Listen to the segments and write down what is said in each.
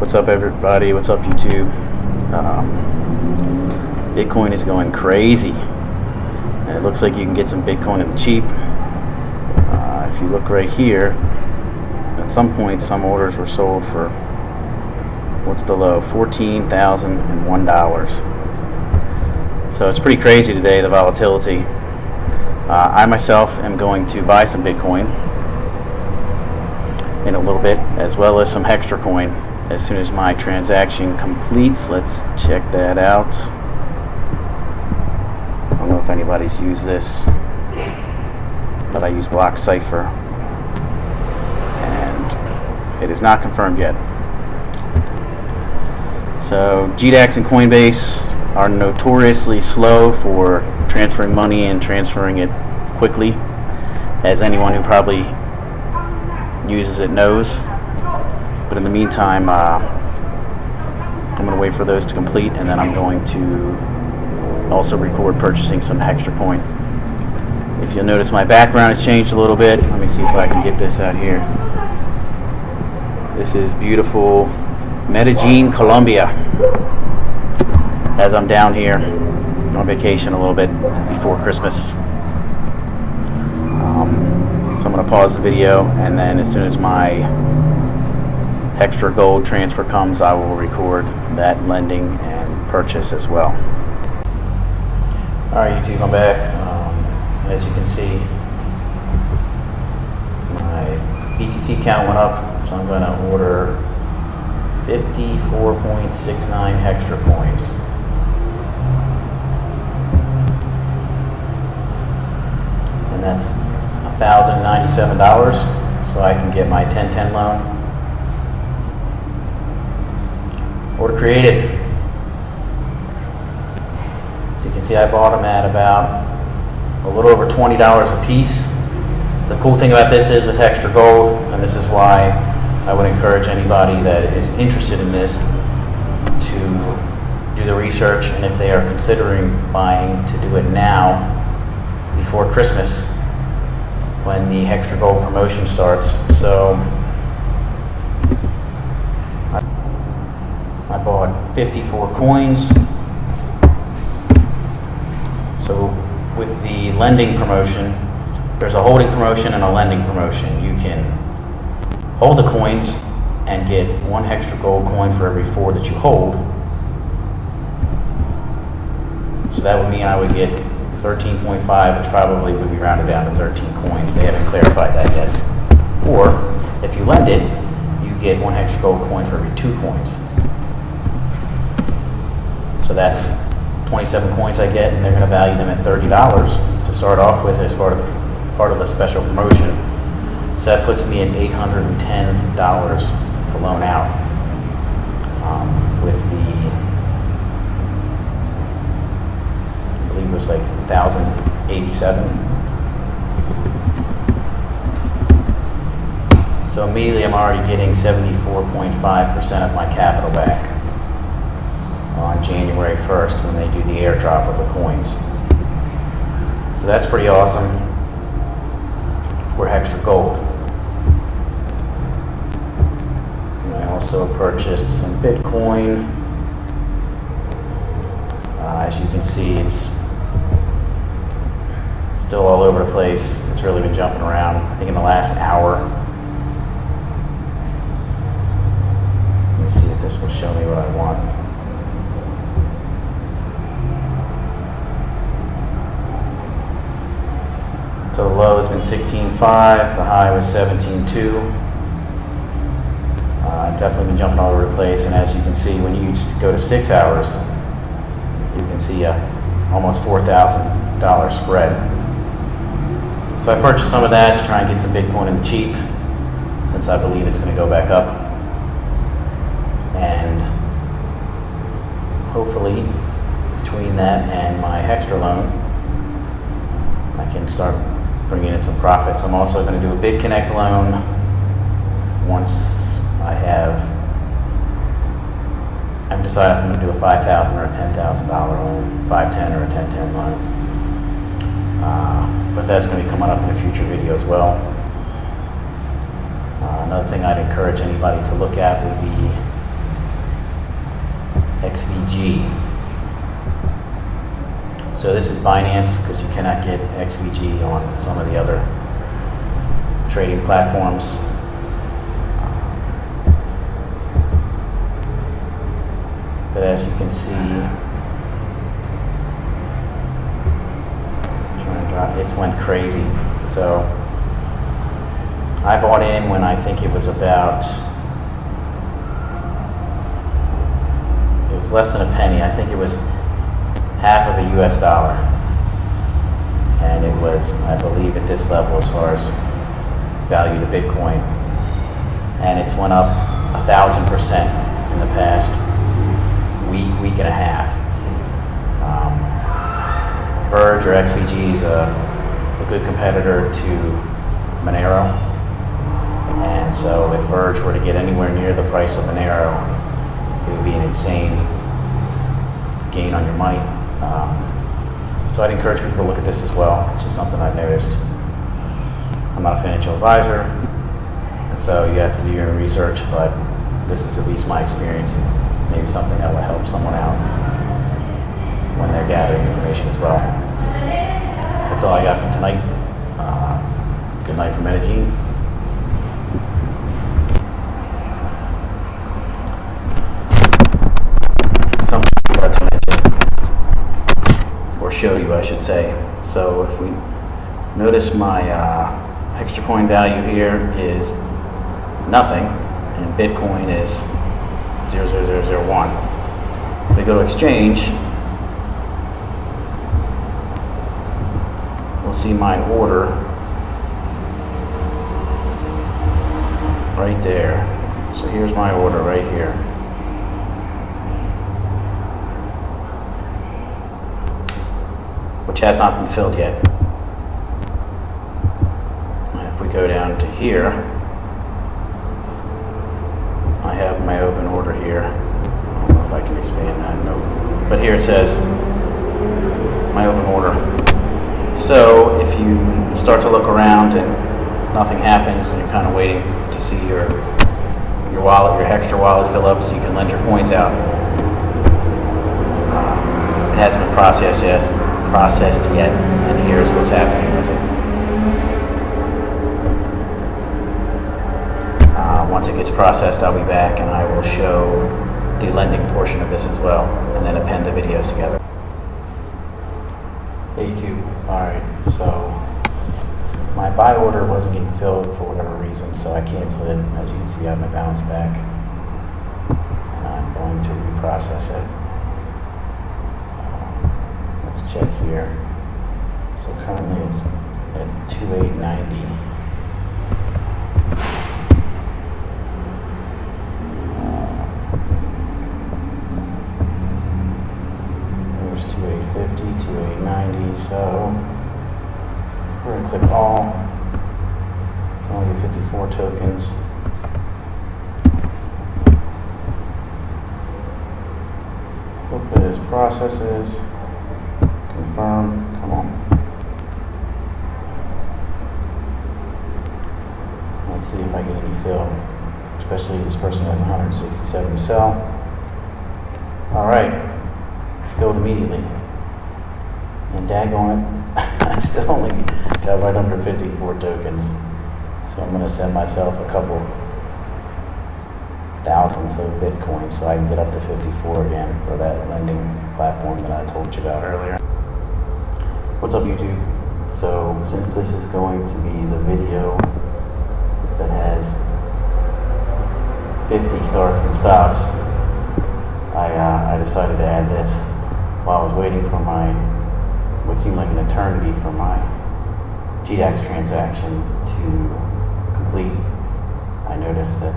What's up, everybody? What's up, YouTube? Bitcoin is going crazy, and it looks like you can get some Bitcoin in the cheap. If you look right here, at some point some orders were sold for, what's the low? $14,001. So it's pretty crazy today, the volatility. I myself am going to buy some Bitcoin in a little bit, as well as some Hextra coin as soon as my transaction completes. Let's check that out. I don't know if anybody's used this, but I use Block Cipher, and it is not confirmed yet. So GDAX and Coinbase are notoriously slow for transferring money and transferring it quickly, as anyone who probably uses it knows. But in the meantime, I'm going to wait for those to complete, and then I'm going to also record purchasing some Hextra coin. If you'll notice, my background has changed a little bit. Let me see if I can get this out here. This is beautiful Medellin, Colombia, as I'm down here on vacation a little bit before Christmas. So I'm going to pause the video, and then as soon as my Hextra gold transfer comes, I will record that lending and purchase as well. Alright, YouTube, I'm back. As you can see, my BTC count went up, so I'm going to order 54.69 Hextra coins. And that's $1,097, so I can get my 1010 loan. Order created. So you can see I bought them at about a little over $20 a piece. The cool thing about this is with Hextra gold, and this is why I would encourage anybody that is interested in this to do the research, and if they are considering buying, to do it now before Christmas when the Hextra gold promotion starts. So I bought 54 coins. So with the lending promotion, there's a holding promotion and a lending promotion. You can hold the coins and get one Hextra gold coin for every 4 that you hold. So that would mean I would get 13.5, which probably would be rounded down to 13 coins. They haven't clarified that yet. Or if you lend it, you get one Hextra gold coin for every 2 coins. So that's 27 coins I get, and they're going to value them at $30 to start off with as part of the special promotion. So that puts me at $810 to loan out, with the, I believe it was like 1,087. So immediately I'm already getting 74.5% of my capital back on January 1st when they do the airdrop of the coins. So that's pretty awesome for Hextra gold. And I also purchased some Bitcoin. As you can see, it's still all over the place. It's really been jumping around. I think in the last hour. Let me see if this will show me what I want. So the low has been 16.5, the high was 17.2. Definitely been jumping all over the place, and as you can see, when you go to 6 hours, you can see a almost $4,000 spread. So I purchased some of that to try and get some Bitcoin in the cheap, since I believe it's going to go back up. And hopefully, between that and my Hextra loan, I can start bringing in some profits. I'm also going to do a Bitconnect loan once I haven't decided if I'm going to do a $5,000 or a $10,000 loan, 510 or a 1010 loan. But that's going to be coming up in a future video as well. Another thing I'd encourage anybody to look at would be XVG. So this is Binance, because you cannot get XVG on some of the other trading platforms. But as you can see, it's went crazy. So I bought in when I think it was about, it was less than a penny. I think it was half of a US dollar. And it was, I believe, at this level as far as value to Bitcoin. And it's went up 1,000% in the past week and a half. Verge or XVG is a good competitor to Monero, and so if Verge were to get anywhere near the price of Monero, it would be an insane gain on your money. So I'd encourage people to look at this as well. It's just something I've noticed. I'm not a financial advisor, and so you have to do your own research, but this is at least my experience, and maybe something that will help someone out when they're gathering information as well. That's all I got for tonight. Good night from Medellin. Something I forgot to mention, or show you, I should say. So if we notice, my extra coin value here is nothing, and Bitcoin is 0.0001. If we go to exchange, we'll see my order right there. So here's my order right here. Which has not been filled yet. And if we go down to here, I have my open order here. I don't know if I can expand that. Nope. But here it says my open order. So if you start to look around and nothing happens, and you're kind of waiting to see your wallet, your extra wallet fill up, so you can lend your coins out. It hasn't been processed yet, and here's what's happening with it. Once it gets processed, I'll be back and I will show the lending portion of this as well, and then append the videos together. A2. Alright, so my buy order wasn't getting filled for whatever reason, so I canceled it. As you can see, I have my balance back, and I'm going to reprocess it. Let's check here. So currently it's at 2890. There's 2850, 2890. So we're going to click all. It's only 54 tokens. Hopefully this processes. Confirm. Come on. Let's see if I get any fill. Especially this person has 167 to sell. Alright. Filled immediately. And daggone it, I still only got right under 54 tokens. So I'm going to send myself a couple thousands of Bitcoin so I can get up to 54 again for that lending platform that I told you about earlier. What's up, YouTube? So since this is going to be the video that has 50 starts and stops, I decided to add this while I was waiting for what seemed like an eternity for my GDAX transaction to complete. I noticed that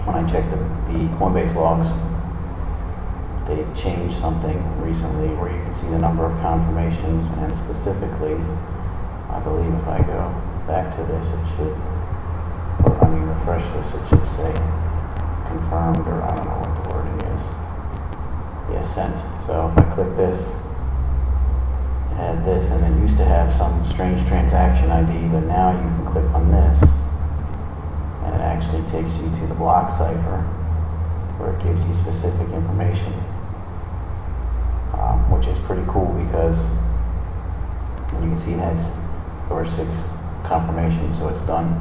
when I checked the Coinbase logs, they changed something recently where you can see the number of confirmations, and specifically, I believe if I go back to this, it should, or I mean refresh this, it should say confirmed, or I don't know what the wording is. Yeah, sent. So if I click this, add this, and it used to have some strange transaction ID, but now you can click on this, and it actually takes you to the block cipher, where it gives you specific information, which is pretty cool because you can see it has over 6 confirmations, so it's done.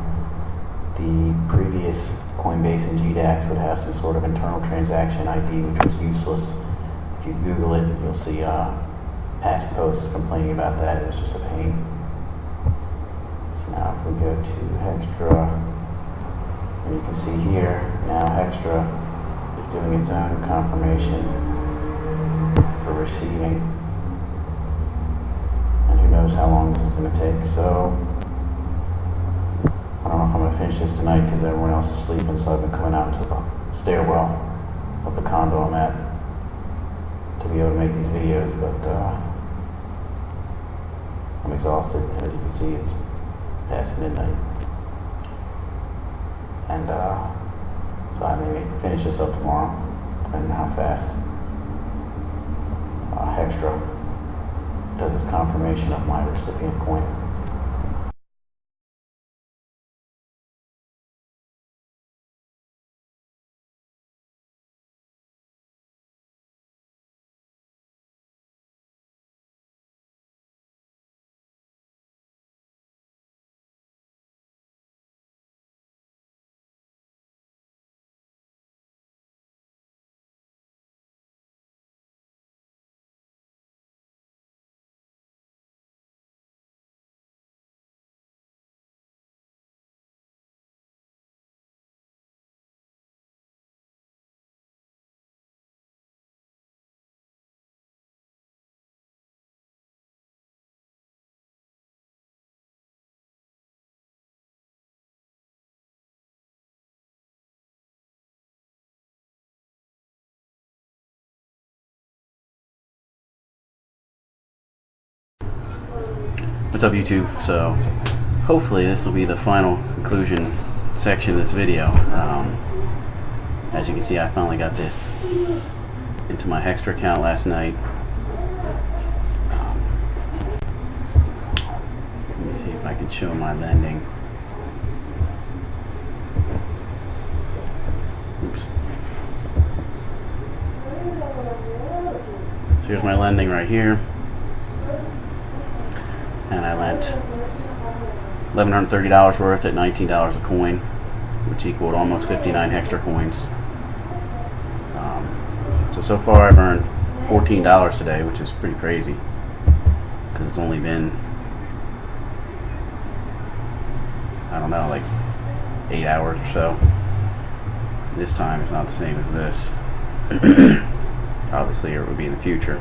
The previous Coinbase and GDAX would have some sort of internal transaction ID, which was useless. If you Google it, you'll see past posts complaining about that. It was just a pain. So now if we go to Hextra, and you can see here, now Hextra is doing its own confirmation for receiving. And who knows how long this is going to take. So I don't know if I'm going to finish this tonight because everyone else is sleeping, so I've been coming out to the stairwell of the condo I'm at to be able to make these videos, but I'm exhausted. As you can see, it's past midnight. And so I may finish this up tomorrow, depending on how fast Hextra does its confirmation of my recipient coin. What's up, YouTube? So hopefully this will be the final conclusion section of this video. As you can see, I finally got this into my Hextra account last night. Let me see if I can show my lending. Oops. So here's my lending right here. And I lent $1,130 worth at $19 a coin, which equaled almost 59 Hextra coins. So far I've earned $14 today, which is pretty crazy because it's only been, I don't know, like 8 hours or so. This time it's not the same as this. Obviously it would be in the future.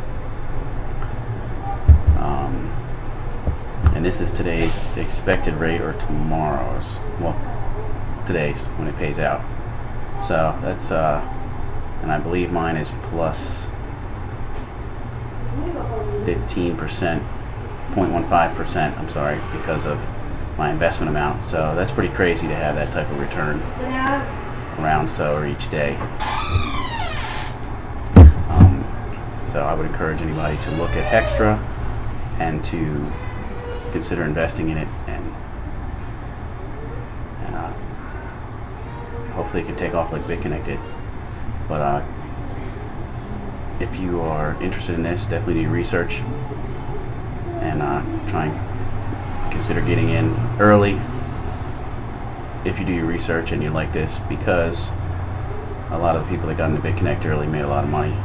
And this is today's expected rate, or tomorrow's, well, today's when it pays out. So that's and I believe mine is plus 15%, 0.15%, I'm sorry, because of my investment amount. So that's pretty crazy to have that type of return around so each day. So I would encourage anybody to look at Hextra and to consider investing in it, and hopefully it can take off like Bitconnect did. But if you are interested in this, definitely do research and try and consider getting in early if you do your research and you like this, because a lot of the people that got into Bitconnect early made a lot of money.